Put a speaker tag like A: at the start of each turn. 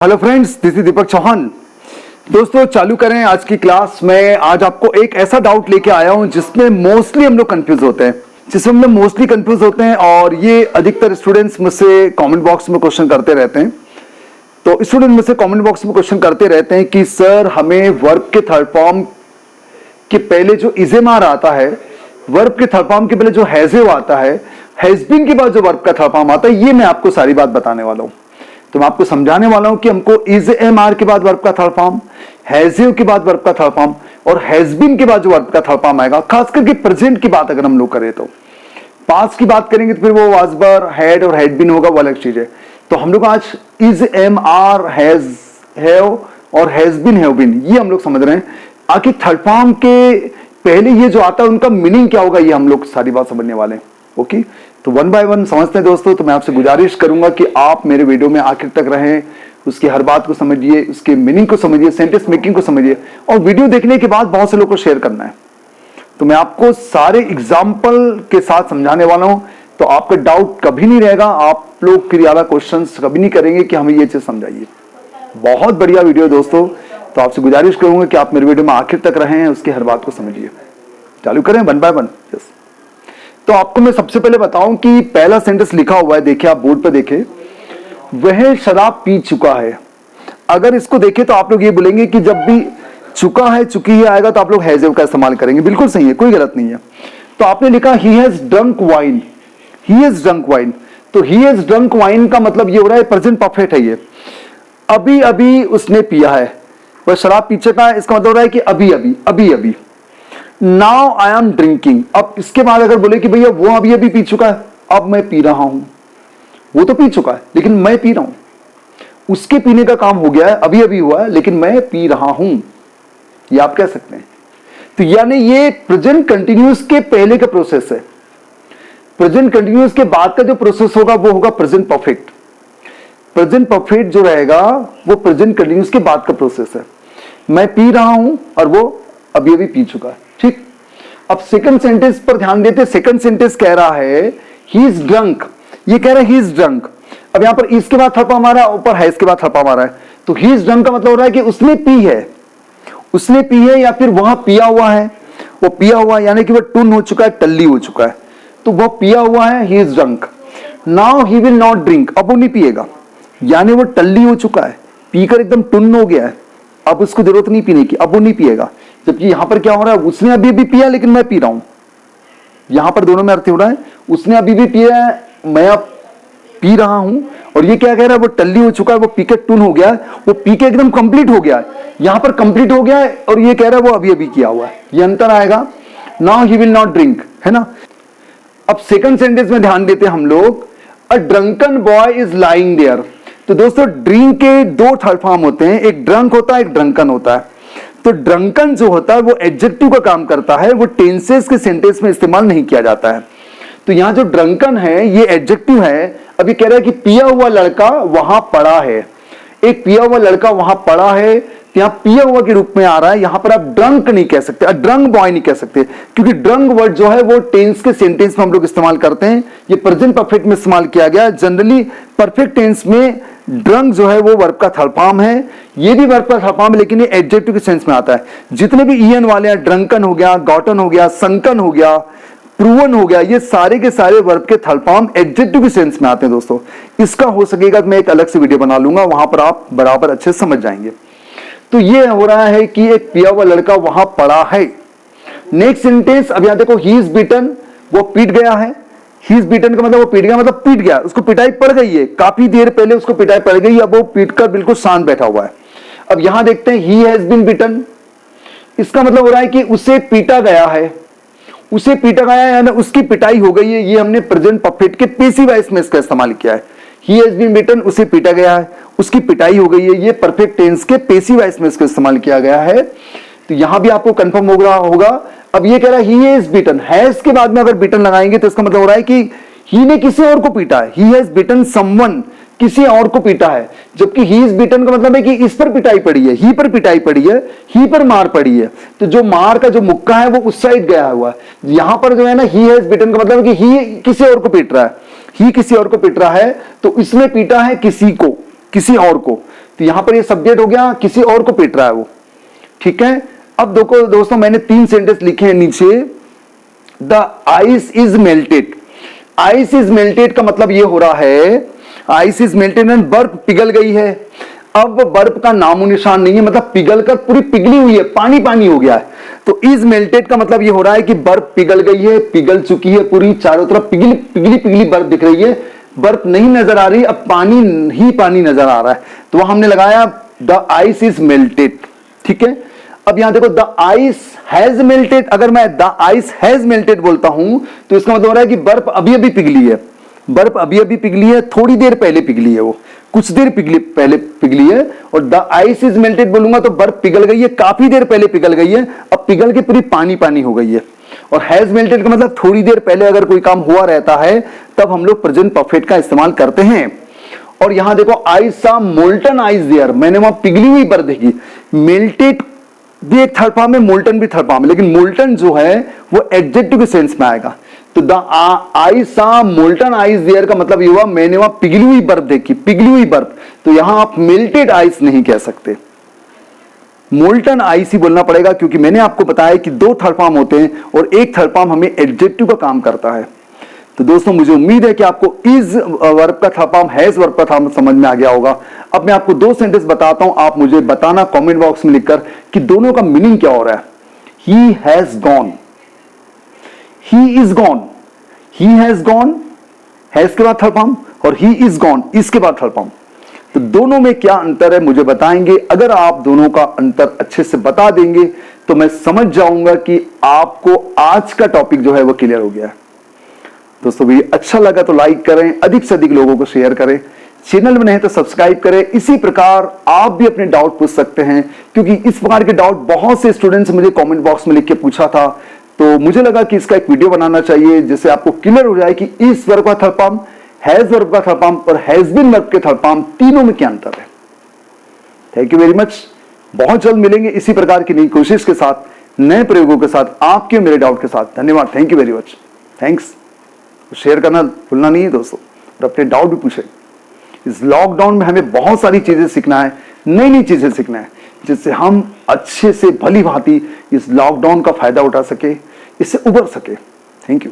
A: Hello friends, this is दीपक चौहान। दोस्तों चालू करें आज की क्लास में। आज आपको एक ऐसा डाउट लेके आया हूं जिसमें मोस्टली हम लोग कंफ्यूज होते हैं और ये अधिकतर स्टूडेंट्स मुझसे कमेंट बॉक्स में क्वेश्चन करते रहते हैं। तो स्टूडेंट मुझसे कमेंट बॉक्स में क्वेश्चन करते रहते हैं कि सर हमें वर्ब के थर्ड फॉर्म के पहले जो इजेमार आता है, वर्ब के थर्ड फॉर्म के पहले जो हैजिव आता है, हैज बीन के बाद जो वर्ब का थर्ड फॉर्म आता है, ये मैं आपको सारी बात बताने वाला हूं। तो मैं आपको समझाने वाला हूं कि हमको इज एम आर के बाद वर्ब का थर्ड फॉर्म, हैजिव के बाद वर्ब का थर्ड फॉर्म और हैज बीन के बाद जो वर्ब का थर्ड फॉर्म आएगा, खास करके प्रेजेंट की बात अगर हम लोग करें तो। पास्ट की बात करेंगे तो फिर वो वाज वर, हैड और हैड बीन होगा, वो अलग चीज है। तो हम लोग आज is am are, has, have और हैज बीन, हैव बीन, ये हम लोग समझ रहे हैं। आखिर थर्ड फॉर्म के पहले ये जो आता है उनका मीनिंग क्या होगा, ये हम लोग सारी बात समझने वाले हैं। ओके, तो वन बाय वन समझते हैं दोस्तों। तो मैं आपसे गुजारिश करूंगा कि आप मेरे वीडियो में आखिर तक रहें, उसकी हर बात को समझिए, उसके मीनिंग को समझिए, सेंटेंस मेकिंग को समझिए और वीडियो देखने के बाद बहुत से लोगों को शेयर करना है। तो मैं आपको सारे एग्जाम्पल के साथ समझाने वाला हूं, तो आपका डाउट कभी नहीं रहेगा। आप लोग फिर ज्यादा क्वेश्चन कभी नहीं करेंगे कि हमें ये चीज समझाइए। बहुत बढ़िया वीडियो दोस्तों, तो आपसे गुजारिश करूंगा कि आप मेरे वीडियो में आखिर तक रहें, उसकी हर बात को समझिए। चालू करें वन बाय वन। यस, तो आपको मैं सबसे पहले बताऊं कि पहला सेंटेंस लिखा हुआ है, देखिए आप बोर्ड पे देखें, वह शराब पी चुका है। अगर इसको देखें तो आप लोग ये बोलेंगे कि जब भी चुका है, चुकी है आएगा तो आप लोग हैज का इस्तेमाल करेंगे। बिल्कुल सही है, कोई गलत नहीं है। तो आपने लिखा he has drunk wine, he has drunk wine. तो ही हैज ड्रंक वाइन का मतलब ये हो रहा है प्रेजेंट परफेक्ट है। ये अभी अभी उसने पिया है, वह शराब पी चुका है, इसका मतलब हो रहा है कि अभी अभी, अभी अभी। Now I am drinking. अब इसके बाद अगर बोले कि भैया वो अभी अभी पी चुका है, अब मैं पी रहा हूं। वो तो पी चुका है लेकिन मैं पी रहा हूं, उसके पीने का काम हो गया है, अभी अभी हुआ है लेकिन मैं पी रहा हूं, ये आप कह सकते हैं। तो यानी ये प्रेजेंट कंटिन्यूअस के पहले का प्रोसेस है। प्रेजेंट कंटिन्यूअस के बाद का जो प्रोसेस होगा वो होगा प्रेजेंट परफेक्ट। प्रेजेंट परफेक्ट जो रहेगा वो प्रेजेंट कंटिन्यूअस के बाद का प्रोसेस है। मैं पी रहा हूं और वो अभी अभी पी चुका है। ठीक, अब सेकंड सेंटेंस पर ध्यान देते। सेकंड सेंटेंस कह रहा है ही इज ड्रंक, ये कह रहा है ही इज ड्रंक। अब यहां पर इसके बाद थप्पा मारा, ऊपर है इसके बाद थप्पा मारा है, तो ही इज ड्रंक का मतलब हो रहा है कि उसने पी है, उसने पी है या फिर वहां पिया हुआ है। वो पिया हुआ है यानी कि वो टुन हो चुका है, टल्ली हो चुका है, तो वो पिया हुआ है, he is drunk. Now he will not drink, अब वो नहीं पिएगा, यानी वो टल्ली हो चुका है, पीकर एकदम टुन हो गया है, अब उसको जरूरत नहीं पीने की, अब वो नहीं पिएगा। जबकि यहां पर क्या हो रहा है, उसने अभी भी पिया लेकिन मैं पी रहा हूं। यहां पर दोनों में अर्थ हो रहा है, उसने अभी भी पिया है, मैं अब पी रहा हूं। और ये क्या कह रहा है, वो टल्ली हो चुका है, वो पी के टुन हो गया है, वो पी के एकदम कंप्लीट हो गया है। यहां पर कंप्लीट हो गया है और ये कह रहा है वो अभी अभी किया हुआ है, ये अंतर आएगा। Now he will not drink, है ना। अब सेकंड सेंटेंस में ध्यान देते हम लोग, a drunken boy is lying there. तो दोस्तों ड्रिंक के दो थर्ड फॉर्म होते हैं, एक ड्रंक होता है, एक ड्रंकन होता है। तो ड्रंकन जो होता है वो एडजेक्टिव का काम करता है, वो टेंसेस के सेंटेंस में इस्तेमाल नहीं किया जाता है। तो यहां जो ड्रंकन है ये एडजेक्टिव है। अभी कह रहा है कि पिया हुआ लड़का वहां पड़ा है, एक पिया हुआ लड़का वहां पड़ा है, यहां पिया हुआ के रूप में आ रहा है। यहां पर आप ड्रंक नहीं कह सकते, ड्रंक बॉय नहीं कह सकते, क्योंकि ड्रंक वर्ड जो है वो टेंस के सेंटेंस में हम लोग इस्तेमाल करते हैं। ये प्रेजेंट परफेक्ट में इस्तेमाल किया गया। जनरली परफेक्ट टेंस में ड्रंक जो है वो वर्ब का थर्ड फॉर्म है, ये भी वर्ब का थर्ड फॉर्म है, लेकिन ये एडजेक्टिव के सेंस में आता है। जितने भी ईएन वाले हैं, ड्रंकन हो गया, गॉटन हो गया, संकन हो गया, प्रूवन हो गया, ये सारे के सारे वर्ब के थर्ड फॉर्म एडजेक्टिव के सेंस में आते हैं दोस्तों। इसका हो सकेगा मैं एक अलग से वीडियो बना लूंगा, वहां पर आप बराबर अच्छे से समझ जाएंगे। तो ये हो रहा है कि एक पिया हुआ लड़का वहां पड़ा है। नेक्स्ट सेंटेंस, अब यहां देखो, ही इज बीटन, वो पीट गया है। ही इज बीटन का मतलब वो पीट गया, मतलब पीट गया, उसको पिटाई पड़ गई है, काफी देर पहले उसको पिटाई पड़ गई, अब वो पीट कर बिल्कुल शांत बैठा हुआ है। अब यहां देखते हैं, ही हैज बीन बीटन, इसका मतलब हो रहा है कि उसे पीटा गया है, उसे पीटा गया है यानी उसकी पिटाई हो गई है। ये हमने प्रेजेंट परफेक्ट के पैसिव वॉइस में इसका इस्तेमाल किया है। ही हैज बीन बीटन, उसे पीटा गया है, उसकी पिटाई हो गई है, ये परफेक्ट टेंस के पैसिव वॉइस में इसका इस्तेमाल किया गया है। तो यहां भी आपको कंफर्म होगा। अब ये कह रहा है ही इज बीटन, हैज के बाद में अगर बीटन लगाएंगे तो इसका मतलब हो रहा है कि ही ने किसी और को पीटा है, ही हैज बीटन समवन, किसी और को पीटा है। जबकि ही इज बीटन का मतलब है कि इस पर पिटाई पड़ी है, ही पर पिटाई पड़ी है, ही पर मार पड़ी है। तो जो मार का जो मुक्का है वो उस साइड गया हुआ है। यहां पर जो है ना, ही हैज बीटन का मतलब है कि ही किसी और को पीट रहा है, ही किसी और को पीट रहा है, तो इसने पीटा है किसी को, किसी और को। तो यहां पर ये सब्जेक्ट हो गया, किसी और को पीट रहा है वो, ठीक है। अब देखो दोस्तों, मैंने 3 सेंटेंस लिखे हैं नीचे। The ice is melted. Ice is melted का मतलब ये हो रहा है, आइस इज मेल्टेड, बर्फ पिघल गई है। अब बर्फ का नामो निशान नहीं है, मतलब पिघल कर पूरी पिघली हुई है, पानी पानी हो गया है। तो इज मेल्टेड का मतलब ये हो रहा है कि बर्फ पिघल गई है, पिघल चुकी है पूरी, चारों तरफ पिघली पिघली पिघली बर्फ दिख रही है, बर्फ नहीं नजर आ रही, अब पानी ही पानी नजर आ रहा है। तो वहां हमने लगाया द आइस इज मेल्टेड, ठीक है। अब यहां देखो द आइस हैज मेल्टेड, अगर मैं द आइस हैज मेल्टेड बोलता हूं तो इसका मतलब हो रहा है कि बर्फ अभी अभी पिघली है, बर्फ अभी अभी पिघली है, थोड़ी देर पहले पिघली है, वो कुछ देर पहले पिघली है। और द आइस इज मेल्टेड बोलूंगा तो बर्फ पिघल गई है, काफी देर पहले पिघल गई है, अब पिघल के पूरी पानी पानी हो गई है। और हैज मेल्टेड का मतलब थोड़ी देर पहले अगर कोई काम हुआ रहता है तब हम लोग प्रेजेंट परफेक्ट का इस्तेमाल करते हैं। और यहां देखो आई सा मोल्टन आइस देयर, मैंने वहां पिघली हुई बर्फ देखी। मेल्टेड भी एक थर्ड फॉर्म है, मोल्टन भी थर्ड फॉर्म है, लेकिन मोल्टन जो है वो एडजेक्टिव के सेंस में आएगा। तो द आई सा मोल्टन आइस देयर का मतलब ये हुआ मैंने वहां पिघली हुई बर्फ देखी, पिघली हुई बर्फ। तो यहां आप मेल्टेड आइस नहीं कह सकते, मोल्टन आइस ही बोलना पड़ेगा, क्योंकि मैंने आपको बताया कि 2 थर्ड फॉर्म होते हैं और एक थर्ड फॉर्म हमें एडजेक्टिव का काम करता है। तो दोस्तों मुझे उम्मीद है कि आपको इज वर्ब का थर्ड फॉर्म, हैज वर्ब का थर्ड समझ में आ गया होगा। अब मैं आपको 2 सेंटेंस बताता हूं, आप मुझे बताना कमेंट बॉक्स में लिखकर कि दोनों का मीनिंग क्या हो रहा है। He has gone, he is gone, he has gone has के बाद थर्ड फॉर्म, और ही इज गॉन इसके बाद थर्ड फॉर्म। तो दोनों में क्या अंतर है मुझे बताएंगे। अगर आप दोनों का अंतर अच्छे से बता देंगे तो मैं समझ जाऊंगा कि आपको आज का टॉपिक जो है वो क्लियर हो गया है। दोस्तों वीडियो अच्छा लगा तो लाइक करें, अधिक से अधिक लोगों को शेयर करें, चैनल में नहीं तो सब्सक्राइब करें। इसी प्रकार आप भी अपने डाउट पूछ सकते हैं, क्योंकि इस प्रकार के डाउट बहुत से स्टूडेंट्स मुझे कमेंट बॉक्स में लिख के पूछा था। तो मुझे लगा कि इसका एक वीडियो बनाना चाहिए जिससे आपको क्लियर हो जाए कि इस वर्ब का थर्ड फॉर्म, हैज वर्ब का थर्ड फॉर्म और हैज बीन वर्ब के थर्ड फॉर्म तीनों में क्या अंतर है। Thank you very much. बहुत जल्द मिलेंगे इसी प्रकार की नई कोशिश के साथ, नए प्रयोगों के साथ, आपके मेरे डाउट के साथ। धन्यवाद, thank you very much, thanks. Share करना भूलना नहीं है दोस्तों, और अपने डाउट भी पूछें। इस लॉकडाउन में हमें बहुत सारी चीजें सीखना है, नई नई चीजें सीखना है, जिससे हम अच्छे से भली भांति इस लॉकडाउन का फायदा उठा सके, इससे उबर सके। Thank you.